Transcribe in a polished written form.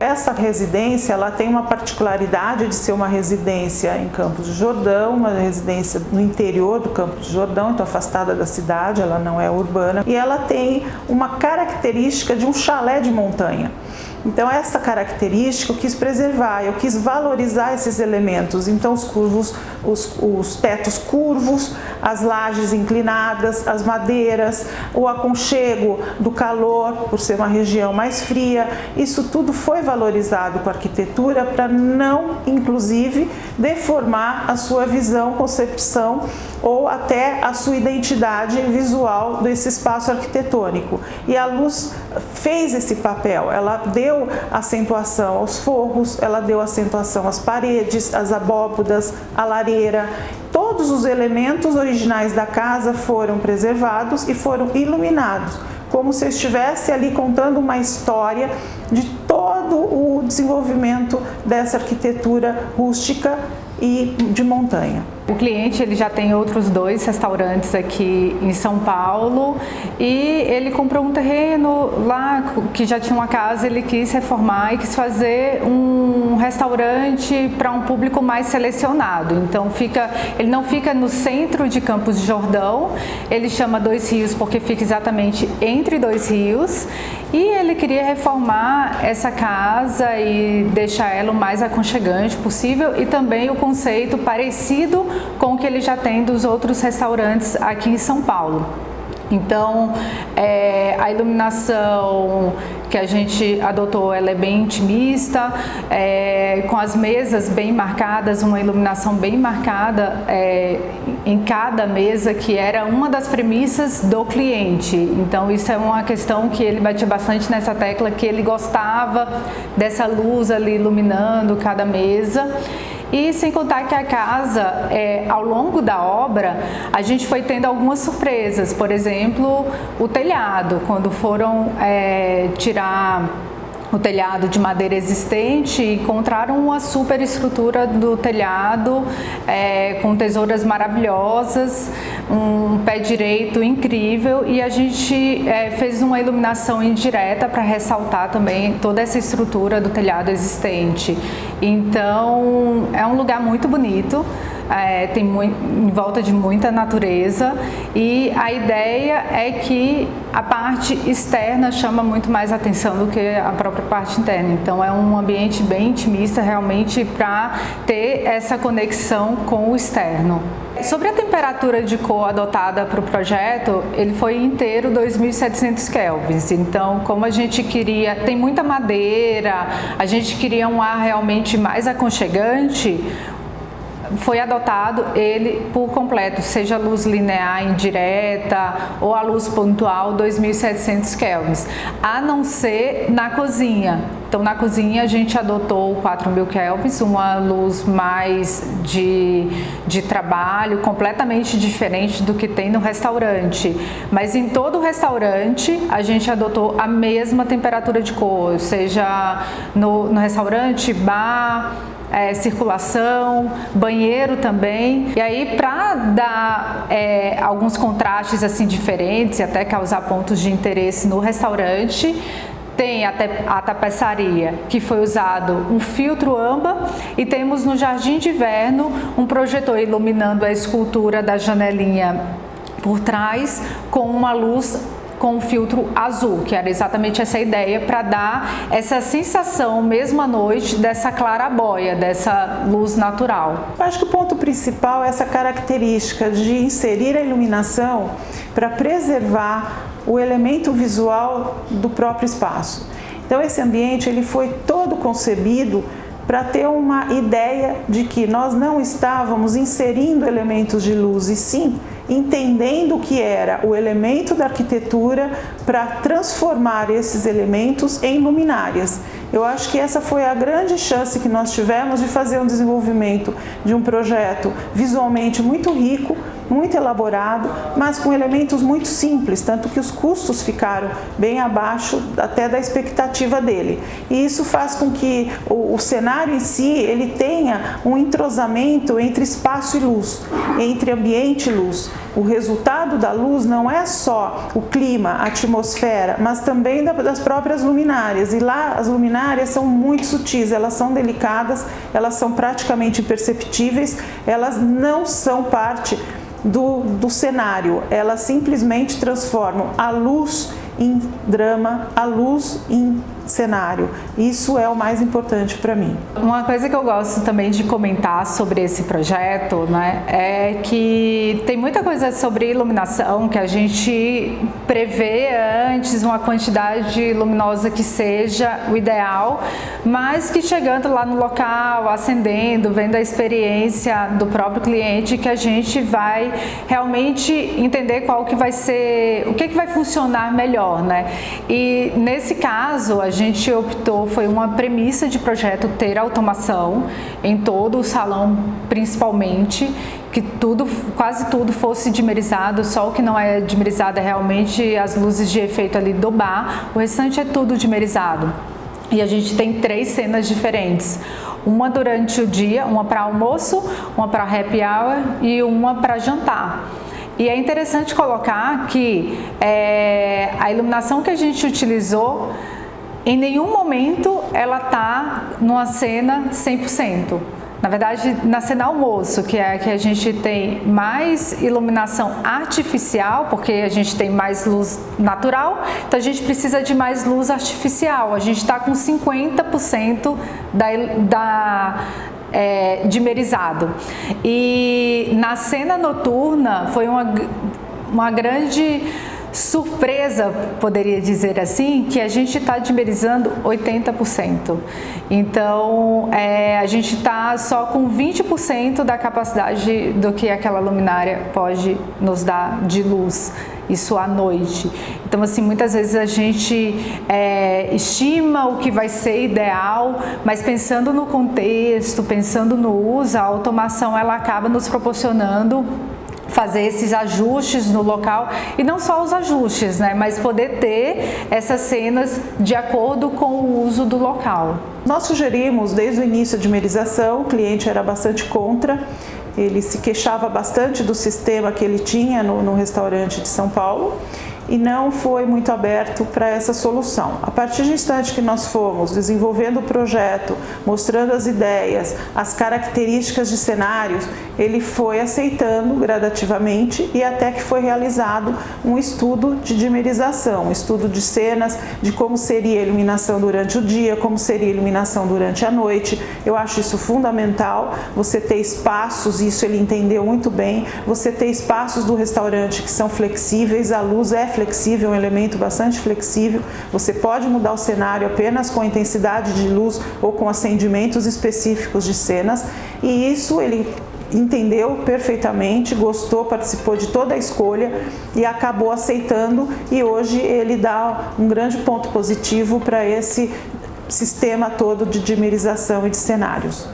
Essa residência, ela tem uma particularidade de ser uma residência em Campos do Jordão, uma residência no interior do Campos do Jordão, então afastada da cidade, ela não é urbana, e ela tem uma característica de um chalé de montanha. Então essa característica eu quis preservar, eu quis valorizar esses elementos, então os tetos curvos, as lajes inclinadas, as madeiras, o aconchego do calor, por ser uma região mais fria, isso tudo foi valorizado com a arquitetura para não, inclusive, deformar a sua visão, concepção ou até a sua identidade visual desse espaço arquitetônico. E a luz fez esse papel, ela deu acentuação aos forros, ela deu acentuação às paredes, às abóbodas, à lareira. Todos os elementos originais da casa foram preservados e foram iluminados, como se eu estivesse ali contando uma história de todo o desenvolvimento dessa arquitetura rústica e de montanha. O cliente ele já tem outros 2 restaurantes aqui em São Paulo e ele comprou um terreno lá que já tinha uma casa, ele quis reformar e quis fazer um restaurante para um público mais selecionado. Então ele não fica no centro de Campos do Jordão, ele chama Dois Rios porque fica exatamente entre Dois Rios e ele queria reformar essa casa e deixar ela o mais aconchegante possível e também o conceito parecido com o que ele já tem dos outros restaurantes aqui em São Paulo. Então, a iluminação que a gente adotou, ela é bem intimista, com as mesas bem marcadas, uma iluminação bem marcada em cada mesa, que era uma das premissas do cliente. Então, isso é uma questão que ele batia bastante nessa tecla, que ele gostava dessa luz ali iluminando cada mesa. E sem contar que a casa, ao longo da obra, a gente foi tendo algumas surpresas. Por exemplo, o telhado, quando foram tirar o telhado de madeira existente, encontraram uma super estrutura do telhado com tesouras maravilhosas, um pé direito incrível e a gente fez uma iluminação indireta para ressaltar também toda essa estrutura do telhado existente. Então é um lugar muito bonito. Tem em volta de muita natureza e a ideia é que a parte externa chama muito mais atenção do que a própria parte interna. Então é um ambiente bem intimista realmente para ter essa conexão com o externo. Sobre a temperatura de cor adotada para o projeto, ele foi inteiro 2.700 kelvins. Então, como a gente queria, tem muita madeira, a gente queria um ar realmente mais aconchegante, foi adotado ele por completo, seja a luz linear indireta ou a luz pontual 2.700 kelvins, a não ser na cozinha. Então na cozinha a gente adotou 4.000 kelvins, uma luz mais de trabalho, completamente diferente do que tem no restaurante. Mas em todo o restaurante a gente adotou a mesma temperatura de cor, seja no restaurante, bar, circulação, banheiro também. E aí, para dar alguns contrastes assim diferentes e até causar pontos de interesse no restaurante, tem a tapeçaria, que foi usado um filtro âmbar, e temos no jardim de inverno um projetor iluminando a escultura da janelinha por trás com uma luz com um filtro azul, que era exatamente essa ideia, para dar essa sensação, mesmo à noite, dessa clarabóia, dessa luz natural. Eu acho que o ponto principal é essa característica de inserir a iluminação para preservar o elemento visual do próprio espaço. Então esse ambiente ele foi todo concebido para ter uma ideia de que nós não estávamos inserindo elementos de luz, e sim entendendo o que era o elemento da arquitetura para transformar esses elementos em luminárias. Eu acho que essa foi a grande chance que nós tivemos de fazer um desenvolvimento de um projeto visualmente muito rico, muito elaborado, mas com elementos muito simples, tanto que os custos ficaram bem abaixo até da expectativa dele. E isso faz com que o cenário em si ele tenha um entrosamento entre espaço e luz, entre ambiente e luz. o resultado da luz não é só o clima, a atmosfera, mas também das próprias luminárias. E lá as luminárias são muito sutis, elas são delicadas, elas são praticamente imperceptíveis, elas não são parte do cenário, elas simplesmente transformam a luz em drama, a luz em cenário. Isso é o mais importante para mim. Uma coisa que eu gosto também de comentar sobre esse projeto, né, é que tem muita coisa sobre iluminação que a gente prevê antes, uma quantidade luminosa que seja o ideal, mas que chegando lá no local, acendendo, vendo a experiência do próprio cliente, que a gente vai realmente entender qual que vai ser, o que vai funcionar melhor, né? E nesse caso, a gente optou, foi uma premissa de projeto ter automação em todo o salão, principalmente, que tudo, quase tudo fosse dimerizado, só o que não é dimerizado é realmente as luzes de efeito ali do bar, o restante é tudo dimerizado. E a gente tem 3 cenas diferentes. Uma durante o dia, uma para almoço, uma para happy hour e uma para jantar. E é interessante colocar que a iluminação que a gente utilizou, em nenhum momento ela está numa cena 100%. Na verdade, na cena almoço, que é a que a gente tem mais iluminação artificial, porque a gente tem mais luz natural, então a gente precisa de mais luz artificial. A gente está com 50% dimerizado. E na cena noturna foi uma grande surpresa, poderia dizer assim, que a gente está dimerizando 80%. Então, a gente está só com 20% da capacidade do que aquela luminária pode nos dar de luz, isso à noite. Então, assim, muitas vezes a gente estima o que vai ser ideal, mas pensando no contexto, pensando no uso, a automação ela acaba nos proporcionando fazer esses ajustes no local, e não só os ajustes, né, mas poder ter essas cenas de acordo com o uso do local. Nós sugerimos desde o início a dimerização, o cliente era bastante contra, ele se queixava bastante do sistema que ele tinha no restaurante de São Paulo e não foi muito aberto para essa solução. A partir do instante que nós fomos desenvolvendo o projeto, mostrando as ideias, as características de cenários, ele foi aceitando gradativamente e até que foi realizado um estudo de dimerização, um estudo de cenas, de como seria a iluminação durante o dia, como seria a iluminação durante a noite. Eu acho isso fundamental, você ter espaços, isso ele entendeu muito bem, você ter espaços do restaurante que são flexíveis, a luz é flexível, é um elemento bastante flexível, você pode mudar o cenário apenas com a intensidade de luz ou com acendimentos específicos de cenas, e isso ele entendeu perfeitamente, gostou, participou de toda a escolha e acabou aceitando, e hoje ele dá um grande ponto positivo para esse sistema todo de dimerização e de cenários.